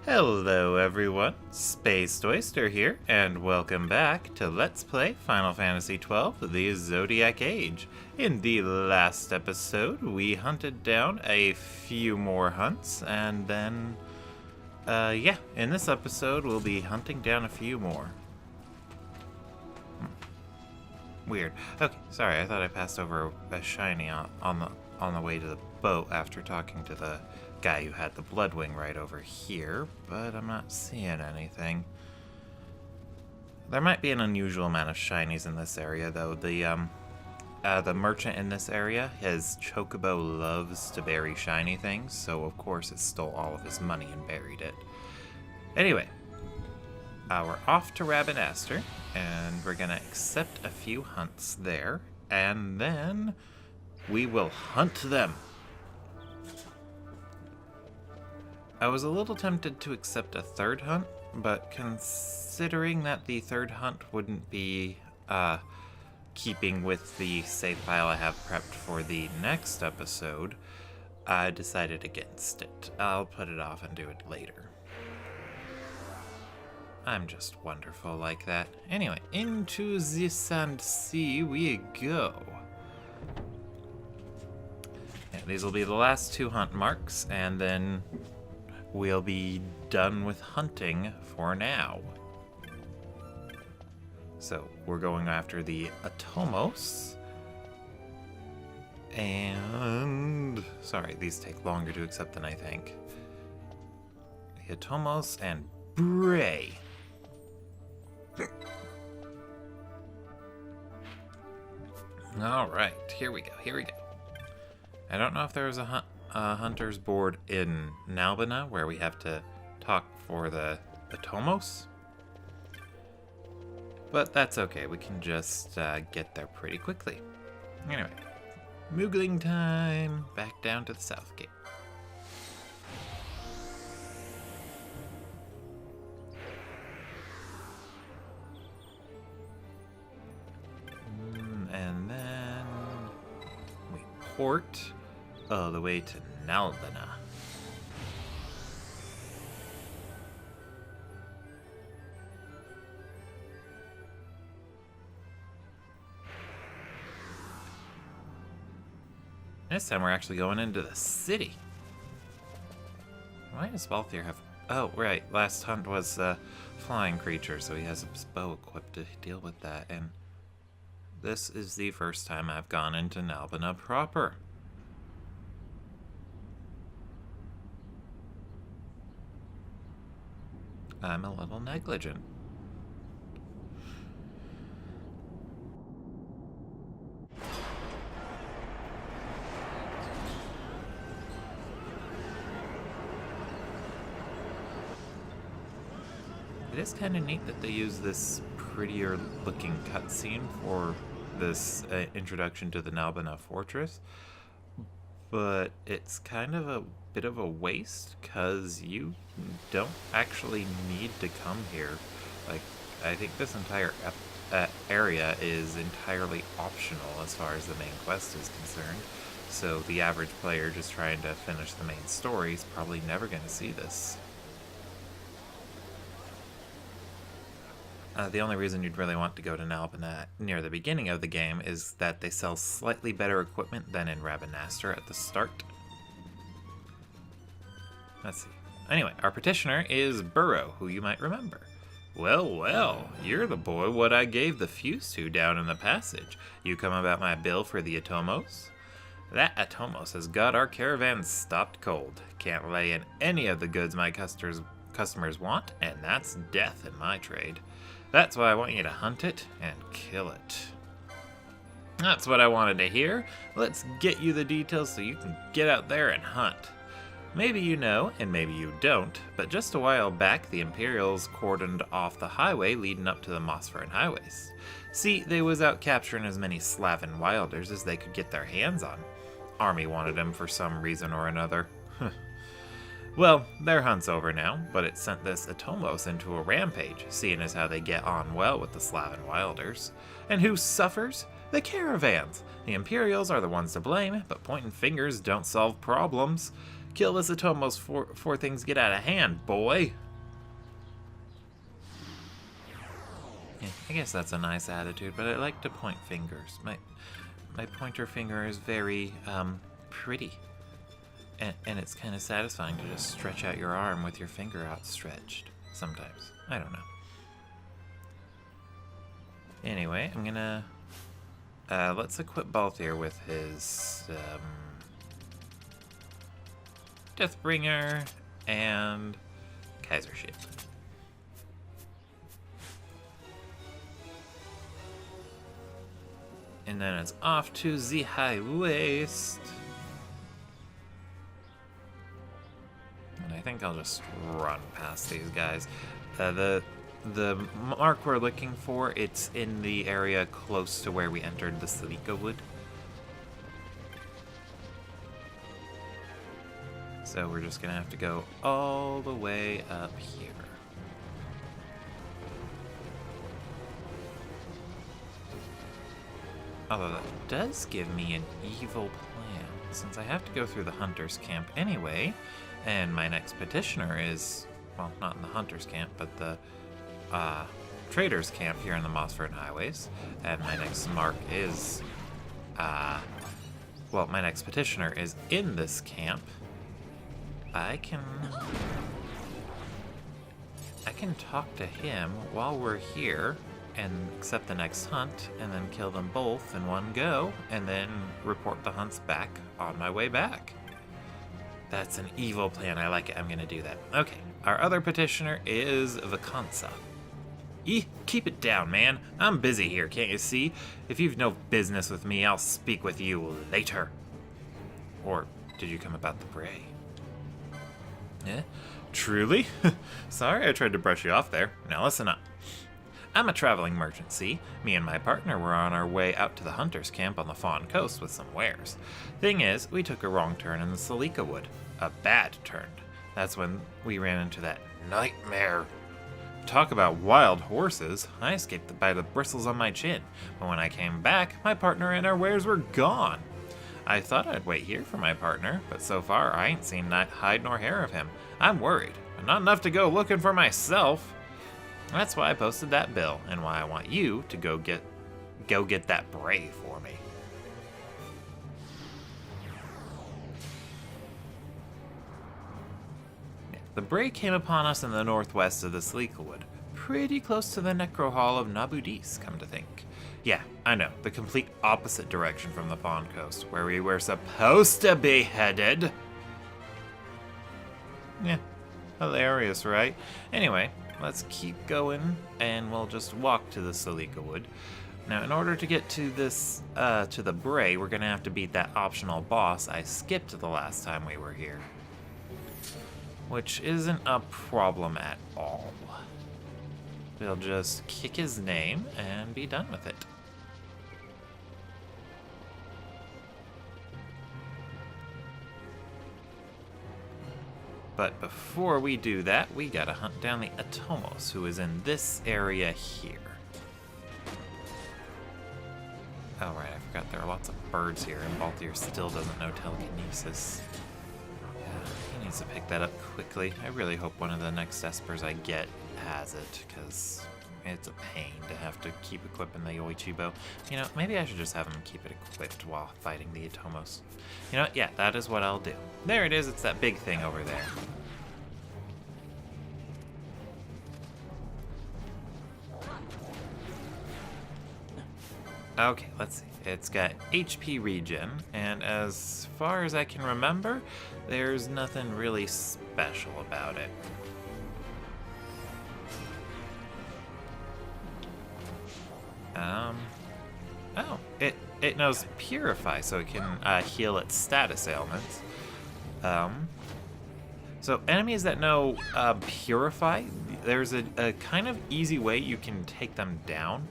Hello everyone, Spaced Oyster here, and welcome back to Let's Play Final Fantasy XII, the Zodiac Age. In the last episode, we hunted down a few more hunts, and then, in this episode, we'll be hunting down a few more. Weird. Okay, sorry, I thought I passed over a shiny on the way to the boat after talking to the guy who had the Bloodwing right over here, but I'm not seeing anything. There might be an unusual amount of shinies in this area, though. The merchant in this area, his chocobo loves to bury shiny things, so of course it stole all of his money and buried it. Anyway, we're off to Rabanastre, and we're gonna accept a few hunts there, and then we will hunt them. I was a little tempted to accept a third hunt, but considering that the third hunt wouldn't be keeping with the save file I have prepped for the next episode, I decided against it. I'll put it off and do it later. I'm just wonderful like that. Anyway, into the sand sea we go. Yeah, these will be the last two hunt marks, and then we'll be done with hunting for now. So, we're going after the Atomos. And... sorry, these take longer to accept than I think. The Atomos and Bray. Alright, here we go. I don't know if there was a hunter's board in Nalbina where we have to talk for the Atomos, but that's okay, we can just get there pretty quickly. Anyway, moogling time, back down to the south gate. And then we port all the way to Nalbina. This time we're actually going into the city. Why does Balthier have... oh, right. Last hunt was a flying creature, so he has his bow equipped to deal with that. And this is the first time I've gone into Nalbina proper. I'm a little negligent. It is kind of neat that they use this prettier looking cutscene for this introduction to the Nalbina Fortress, but it's kind of a bit of a waste because you don't actually need to come here. Like, I think this entire area is entirely optional as far as the main quest is concerned, so the average player just trying to finish the main story is probably never going to see this. The only reason you'd really want to go to Nalbina near the beginning of the game is that they sell slightly better equipment than in Rabanastre at the start. Let's see. Anyway, our petitioner is Burrow, who you might remember. Well, you're the boy what I gave the fuse to down in the passage. You come about my bill for the Atomos? That Atomos has got our caravan stopped cold. Can't lay in any of the goods my customers want, and that's death in my trade. That's why I want you to hunt it and kill it. That's what I wanted to hear. Let's get you the details so you can get out there and hunt. Maybe you know, and maybe you don't, but just a while back the Imperials cordoned off the highway leading up to the Mossfern highways. See, they was out capturing as many Slavin wilders as they could get their hands on. Army wanted them for some reason or another. Well, their hunt's over now, but it sent this Atomos into a rampage, seeing as how they get on well with the Slavin wilders. And who suffers? The caravans! The Imperials are the ones to blame, but pointing fingers don't solve problems. Kill this Atomos before things get out of hand, boy. Yeah, I guess that's a nice attitude, but I like to point fingers. My pointer finger is very, pretty. And it's kind of satisfying to just stretch out your arm with your finger outstretched. Sometimes. I don't know. Anyway, I'm gonna... let's equip Balthier with his, Deathbringer and Kaiser Shield. And then it's off to the High Waste. And I think I'll just run past these guys. The mark we're looking for, it's in the area close to where we entered the Silica Wood. So we're just gonna have to go all the way up here. Although that does give me an evil plan, since I have to go through the Hunter's Camp anyway, and my next petitioner is, well, not in the Hunter's Camp, but the Trader's Camp here in the Mossford Highways, and my next mark is, well, my next petitioner is in this camp. I can talk to him while we're here and accept the next hunt and then kill them both in one go and then report the hunts back on my way back. That's an evil plan. I like it. I'm gonna do that. Okay, our other petitioner is Vacanza. Keep it down, man. I'm busy here, can't you see? If you've no business with me, I'll speak with you later. Or did you come about the bray? Yeah, truly? Sorry I tried to brush you off there. Now listen up. I'm a traveling merchant, see? Me and my partner were on our way out to the Hunter's Camp on the Fawn Coast with some wares. Thing is, we took a wrong turn in the Silica Wood. A bad turn. That's when we ran into that nightmare. Talk about wild horses. I escaped by the bristles on my chin. But when I came back, my partner and our wares were gone. I thought I'd wait here for my partner, but so far I ain't seen hide nor hair of him. I'm worried, but not enough to go looking for myself. That's why I posted that bill, and why I want you to go get that bray for me. The bray came upon us in the northwest of the Silica Wood, pretty close to the Necro Hall of Nabudis, come to think. Yeah, I know, the complete opposite direction from the Fawn Coast, where we were supposed to be headed. Yeah, hilarious, right? Anyway, let's keep going, and we'll just walk to the Silica Wood. Now, in order to get to this, to the bray, we're gonna have to beat that optional boss I skipped the last time we were here. Which isn't a problem at all. We'll just kick his name and be done with it. But before we do that, we gotta hunt down the Atomos, who is in this area here. Oh right, I forgot there are lots of birds here, and Balthier still doesn't know telekinesis. He needs to pick that up quickly. I really hope one of the next Espers I get has it, because it's a pain to have to keep equipping the Oichibo. You know, maybe I should just have him keep it equipped while fighting the Atomos. You know what? Yeah, that is what I'll do. There it is. It's that big thing over there. Okay, let's see. It's got HP regen, and as far as I can remember, there's nothing really special about it. Oh, it knows Purify, so it can heal its status ailments. So enemies that know Purify, there's a kind of easy way you can take them down.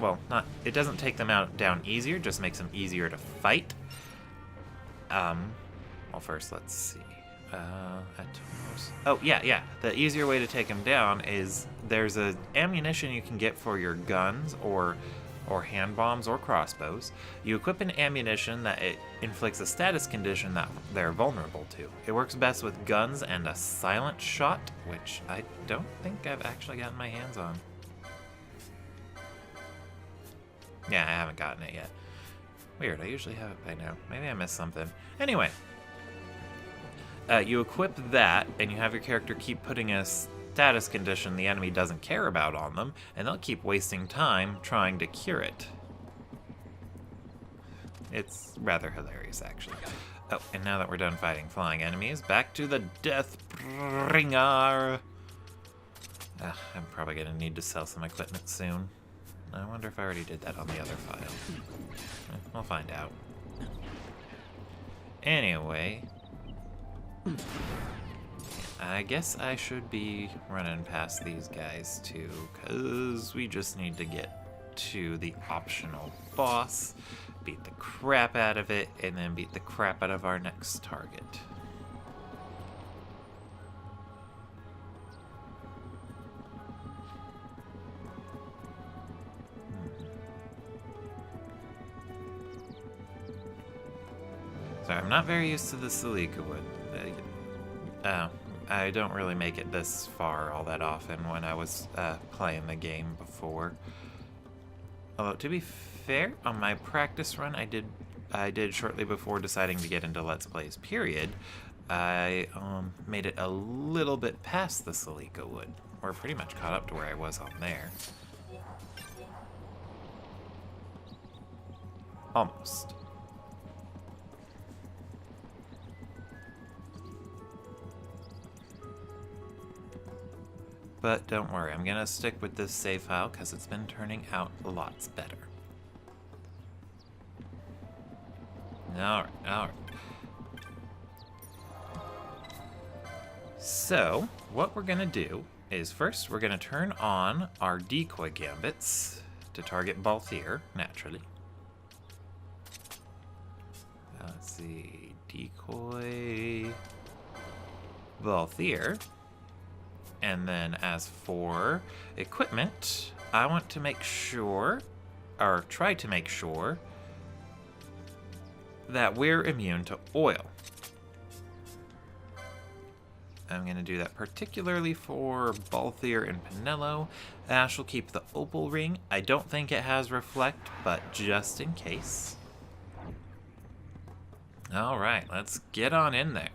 Well, it doesn't take them down easier, just makes them easier to fight. Well, first, let's see. Atomos. Oh, yeah. The easier way to take them down is there's a ammunition you can get for your guns or or hand bombs or crossbows. You equip an ammunition that it inflicts a status condition that they're vulnerable to. It works best with guns and a silent shot, which I don't think I've actually gotten my hands on. Yeah, I haven't gotten it yet. Weird, I usually have it by now. Maybe I missed something. Anyway, you equip that, and you have your character keep putting a status condition the enemy doesn't care about on them, and they'll keep wasting time trying to cure it. It's rather hilarious, actually. Oh, and now that we're done fighting flying enemies, back to the Deathbringer! I'm probably gonna need to sell some equipment soon. I wonder if I already did that on the other file. I'll find out. Anyway, I guess I should be running past these guys too, because we just need to get to the optional boss, beat the crap out of it, and then beat the crap out of our next target. Sorry, I'm not very used to the Silica wood. I don't really make it this far all that often when I was playing the game before. Although, to be fair, on my practice run I did shortly before deciding to get into Let's Plays, period, I made it a little bit past the Silica wood, or pretty much caught up to where I was on there. Almost. But don't worry, I'm gonna stick with this save file because it's been turning out lots better. Alright. So, what we're gonna do is first we're gonna turn on our decoy gambits to target Balthier, naturally. Let's see, decoy Balthier. And then as for equipment, I want to make sure, or try to make sure, that we're immune to oil. I'm going to do that particularly for Balthier and Pinello. Ash will keep the opal ring. I don't think it has reflect, but just in case. Alright, let's get on in there.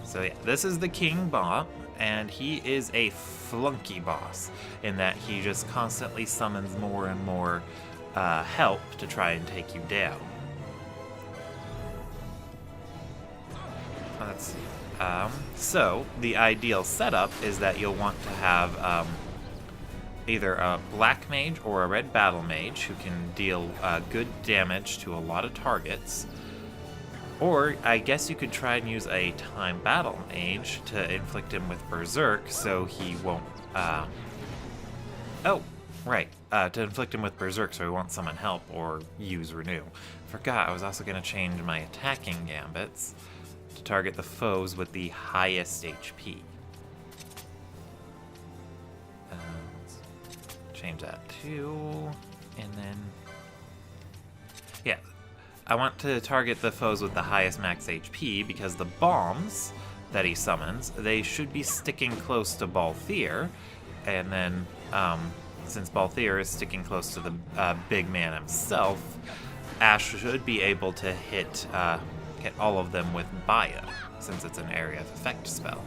So yeah, this is the King Ba, and he is a flunky boss in that he just constantly summons more and more help to try and take you down. Let's see. So the ideal setup is that you'll want to have either a black mage or a red battle mage who can deal good damage to a lot of targets. Or, I guess you could try and use a time battle mage to inflict him with Berserk so he won't, oh, right, to inflict him with Berserk so he won't summon help or use Renew. Forgot, I was also going to change my attacking gambits to target the foes with the highest HP. Let's change that too, and then, yeah. I want to target the foes with the highest max HP because the bombs that he summons, they should be sticking close to Balthier, and then since Balthier is sticking close to the big man himself, Ash should be able to hit all of them with Baya, since it's an area of effect spell.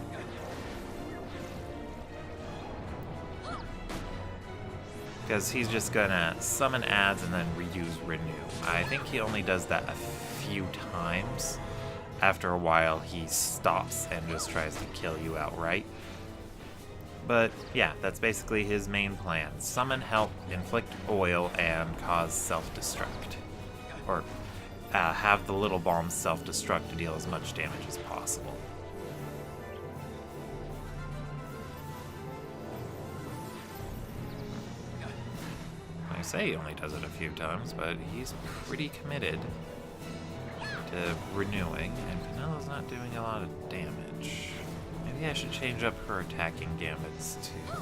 Because he's just gonna summon ads and then reuse Renew. I think he only does that a few times. After a while, he stops and just tries to kill you outright. But yeah, that's basically his main plan. Summon help, inflict oil, and cause self-destruct. Or have the little bombs self-destruct to deal as much damage as possible. We say he only does it a few times, but he's pretty committed to renewing, and Penella's not doing a lot of damage. Maybe I should change up her attacking gambits too.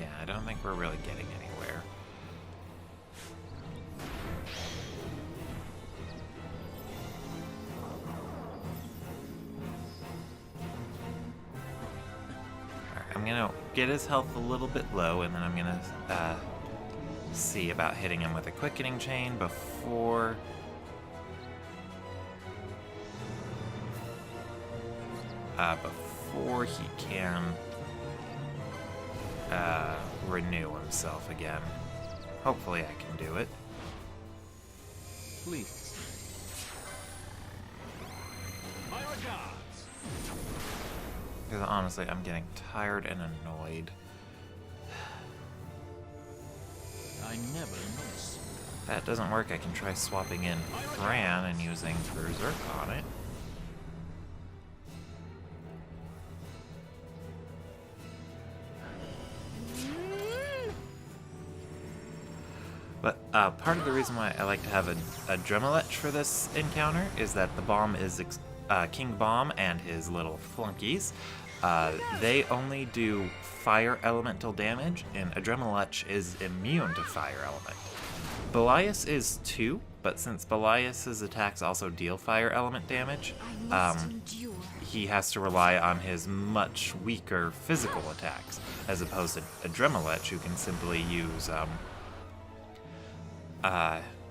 Yeah, I don't think we're really getting anywhere. I'm gonna get his health a little bit low, and then I'm gonna see about hitting him with a quickening chain before he can renew himself again. Hopefully I can do it. Please. My regards. Because honestly, I'm getting tired and annoyed. I never miss. If that doesn't work, I can try swapping in Fran and using Berserk on it. But part of the reason why I like to have a Dremel for this encounter is that the bomb is King Bomb and his little flunkies. They only do fire elemental damage, and Adremalech is immune to fire element. Belias is too, but since Belias's attacks also deal fire element damage, he has to rely on his much weaker physical attacks, as opposed to Adremalech, who can simply use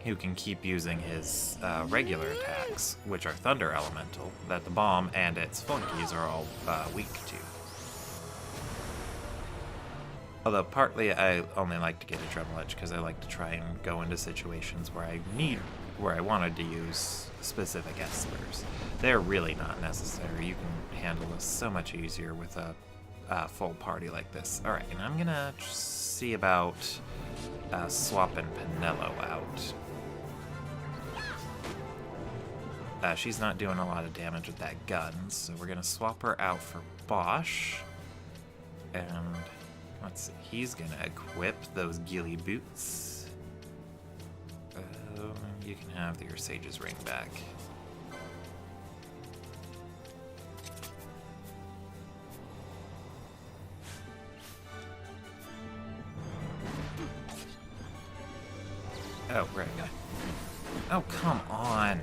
who can keep using his regular attacks, which are Thunder Elemental, that the bomb and its flunkies are all weak to. Although partly I only like to get a Dremel because I like to try and go into situations where I wanted to use specific espers. They're really not necessary. You can handle this so much easier with a full party like this. Alright, and I'm gonna see about swapping Penelo out. She's not doing a lot of damage with that gun, so we're gonna swap her out for Bosch. And let's see, he's gonna equip those ghillie boots. You can have your Sage's Ring back. Oh, right. Oh, come on.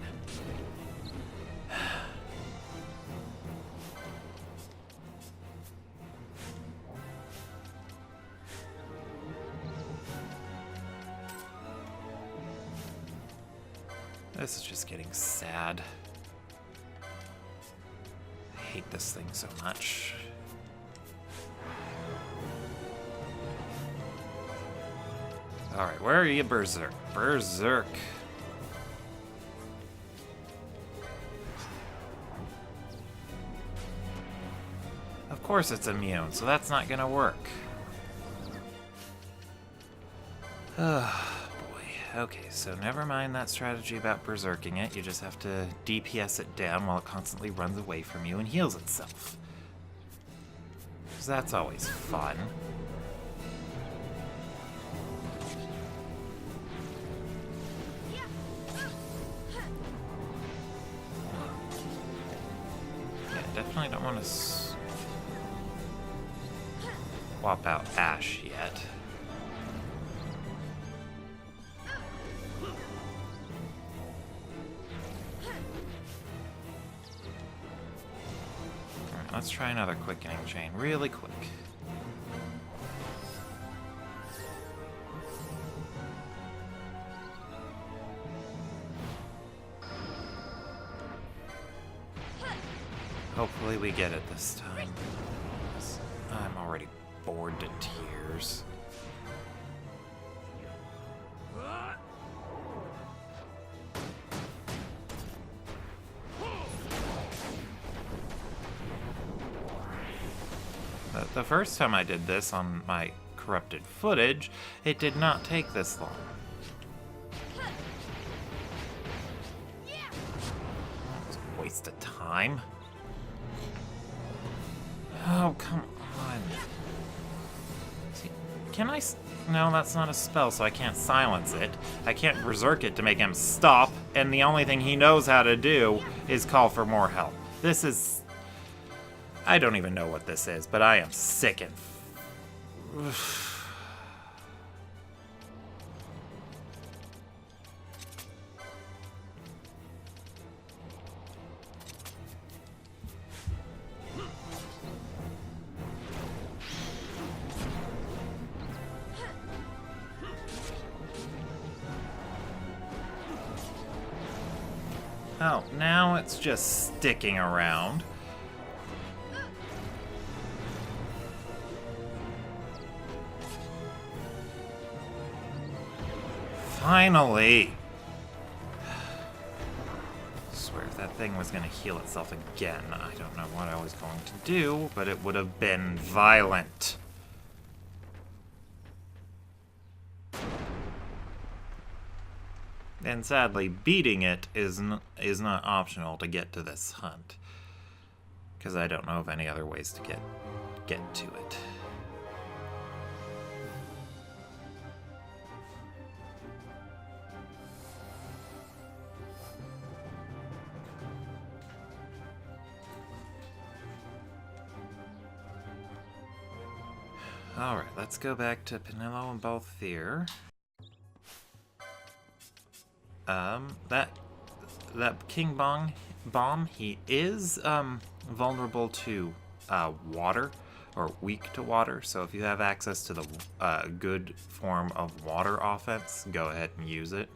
This is just getting sad. I hate this thing so much. Alright, where are you, Berserk? Berserk. Of course it's immune, so that's not gonna work. Okay, so never mind that strategy about berserking it. You just have to DPS it down while it constantly runs away from you and heals itself. Because that's always fun. Yeah, definitely don't want to swap out Ash yet. Let's try another quickening chain really quick. Hopefully we get it this time. I'm already bored to tears. The first time I did this on my corrupted footage, it did not take this long. That was waste of time. Oh, come on. See, can I... No, that's not a spell, so I can't silence it. I can't berserk it to make him stop, and the only thing he knows how to do is call for more help. This is... I don't even know what this is, but I am sick and... Oh, now it's just sticking around. Finally! I swear if that thing was gonna heal itself again, I don't know what I was going to do, but it would have been violent. And sadly, beating it is not optional to get to this hunt. Because I don't know of any other ways to get to it. Alright, let's go back to Penelo and Balthier. That King Bomb, he is vulnerable to water, or weak to water, so if you have access to the good form of water offense, go ahead and use it.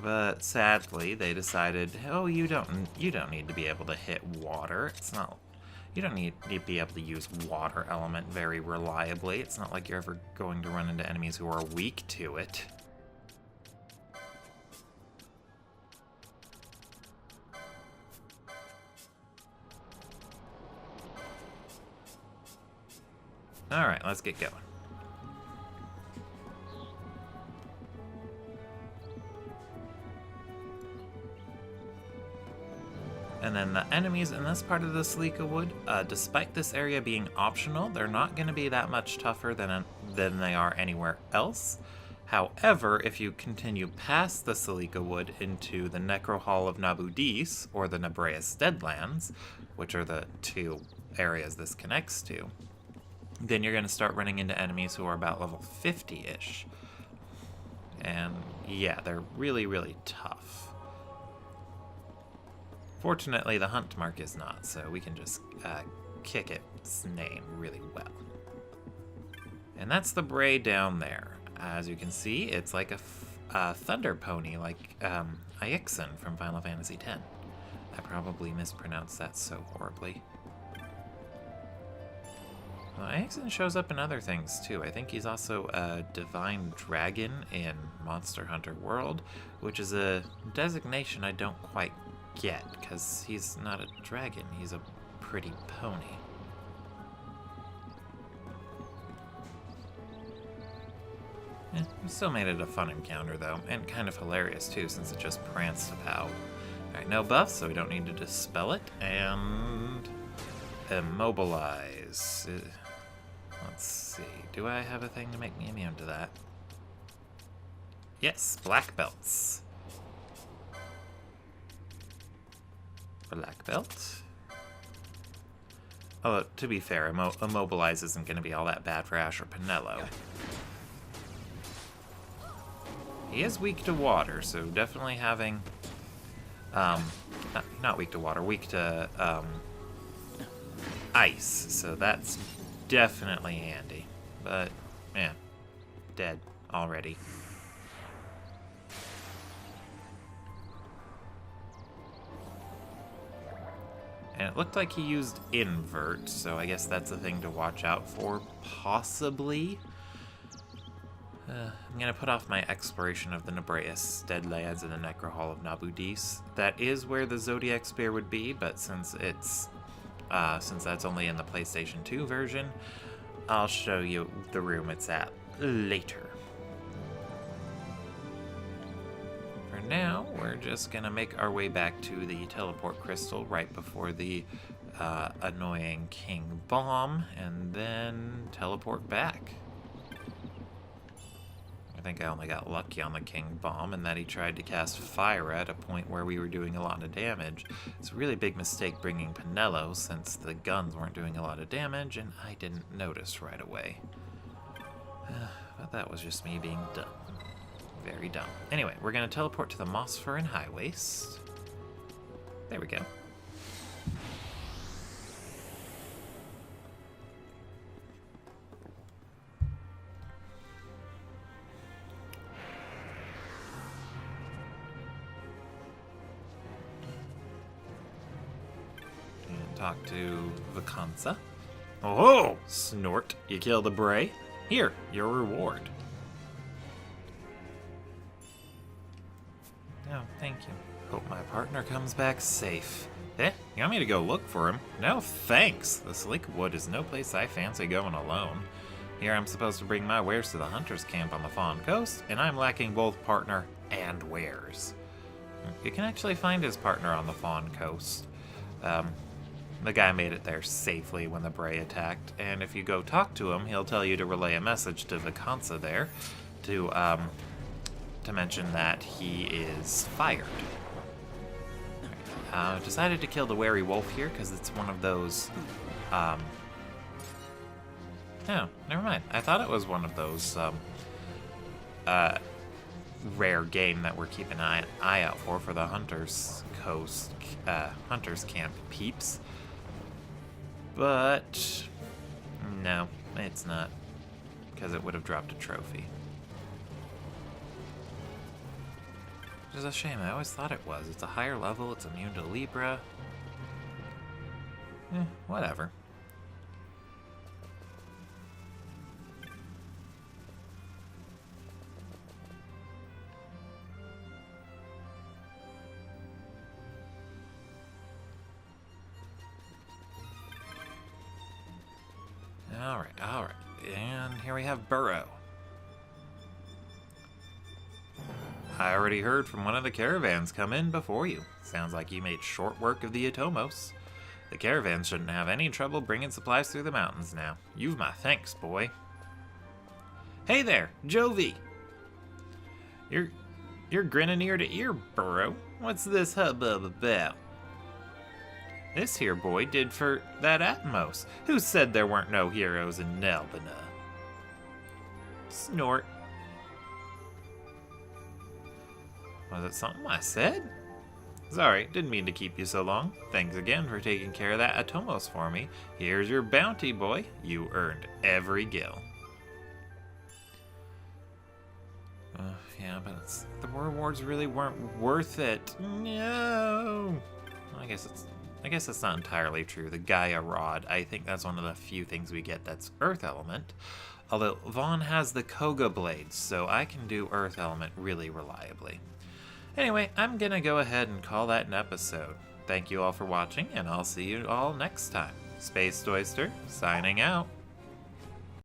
But sadly, they decided, oh, you don't need to be able to hit water. It's not... You don't need to be able to use water element very reliably. It's not like you're ever going to run into enemies who are weak to it. Alright, let's get going. And then the enemies in this part of the Salika Wood, despite this area being optional, they're not going to be that much tougher than they are anywhere else. However, if you continue past the Salika Wood into the Necro Hall of Nabudis, or the Nebreus Deadlands, which are the two areas this connects to, then you're going to start running into enemies who are about level 50-ish. And yeah, they're really, really tough. Fortunately, the hunt mark is not, so we can just kick its name really well. And that's the Bray down there. As you can see, it's like a thunder pony, like XII from Final Fantasy X. I probably mispronounced that so horribly. Well, XII shows up in other things too. I think he's also a divine dragon in Monster Hunter World, which is a designation I don't quite get, because he's not a dragon, he's a pretty pony. We still made it a fun encounter though, and kind of hilarious too, since it just pranced about. Alright, no buffs, so we don't need to dispel it, and immobilize. Let's see, do I have a thing to make me immune to that? Yes, black belts. Black belt. Oh, to be fair, immobilize isn't going to be all that bad for Ash or Penelo. He is weak to water, so definitely having... not weak to water, weak to ice, so that's definitely handy. But, yeah, dead already. And it looked like he used invert, so I guess that's a thing to watch out for, possibly. I'm going to put off my exploration of the Nebreus Deadlands and the Necro Hall of Nabudis. That is where the Zodiac Spear would be, but since it's since that's only in the PlayStation 2 version, I'll show you the room it's at later. For now, we're just gonna make our way back to the teleport crystal right before the annoying King Bomb, and then teleport back. I think I only got lucky on the King Bomb in that he tried to cast fire at a point where we were doing a lot of damage. It's a really big mistake bringing Pinello since the guns weren't doing a lot of damage and I didn't notice right away. But that was just me being dumb. Very dumb. Anyway, we're going to teleport to the Moss Fur and High Waist. There we go. Talk to Vacanza. Oh, snort. You killed a Bray? Here, your reward. Oh, thank you. Hope my partner comes back safe. Eh? You want me to go look for him? No, thanks. The Slick Wood is no place I fancy going alone. Here I'm supposed to bring my wares to the hunter's camp on the Fawn Coast, and I'm lacking both partner and wares. You can actually find his partner on the Fawn Coast. The guy made it there safely when the Bray attacked, and if you go talk to him, he'll tell you to relay a message to Vacanza there to mention that he is fired. Decided to kill the wary wolf here because it's one of those. No, never mind. I thought it was one of those rare game that we're keeping an eye out for the Hunter's Coast, Hunter's Camp peeps. But no, it's not, because it would have dropped a trophy. Which is a shame. I always thought it was. It's a higher level. It's immune to Libra. Whatever. Alright. And here we have Burrow. I already heard from one of the caravans come in before you. Sounds like you made short work of the Atomos. The caravan shouldn't have any trouble bringing supplies through the mountains now. You've my thanks, boy. Hey there, Jovi! You're grinning ear to ear, Burrow. What's this hubbub about? This here boy did for that Atmos. Who said there weren't no heroes in Nelbina? Snort. Was it something I said? Sorry, didn't mean to keep you so long. Thanks again for taking care of that Atomos for me. Here's your bounty, boy. You earned every gil. Yeah, but the rewards really weren't worth it. No. I guess that's not entirely true. The Gaia Rod, I think that's one of the few things we get that's Earth Element. Although Vaughn has the Koga Blades, so I can do Earth Element really reliably. Anyway, I'm gonna go ahead and call that an episode. Thank you all for watching, and I'll see you all next time. Space Oyster, signing out.